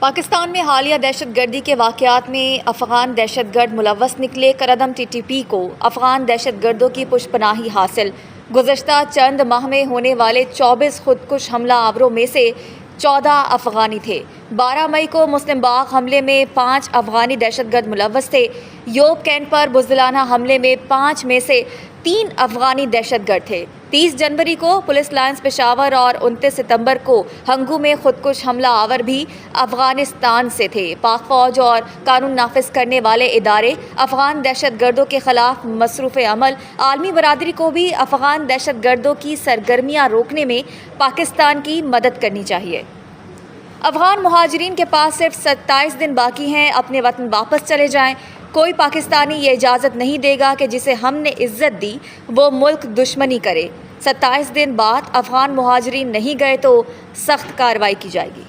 پاکستان میں حالیہ دہشت گردی کے واقعات میں افغان دہشت گرد ملوث نکلے۔ کردم ٹی ٹی پی کو افغان دہشت گردوں کی پشت پناہی حاصل۔ گزشتہ چند ماہ میں ہونے والے 24 خودکش حملہ آوروں میں سے 14 افغانی تھے۔ 12 مئی کو مسلم باغ حملے میں 5 افغانی دہشت گرد ملوث تھے۔ یوب کینٹ پر بزدلانہ حملے میں 5 میں سے 3 افغانی دہشت گرد تھے۔ 30 جنوری کو پولیس لائنز پشاور اور 29 ستمبر کو ہنگو میں خودکش حملہ آور بھی افغانستان سے تھے۔ پاک فوج اور قانون نافذ کرنے والے ادارے افغان دہشت گردوں کے خلاف مصروف عمل۔ عالمی برادری کو بھی افغان دہشت گردوں کی سرگرمیاں روکنے میں پاکستان کی مدد کرنی چاہیے۔ افغان مہاجرین کے پاس صرف 27 دن باقی ہیں، اپنے وطن واپس چلے جائیں۔ کوئی پاکستانی یہ اجازت نہیں دے گا کہ جسے ہم نے عزت دی وہ ملک دشمنی کرے۔ 27 دن بعد افغان مہاجرین نہیں گئے تو سخت کارروائی کی جائے گی۔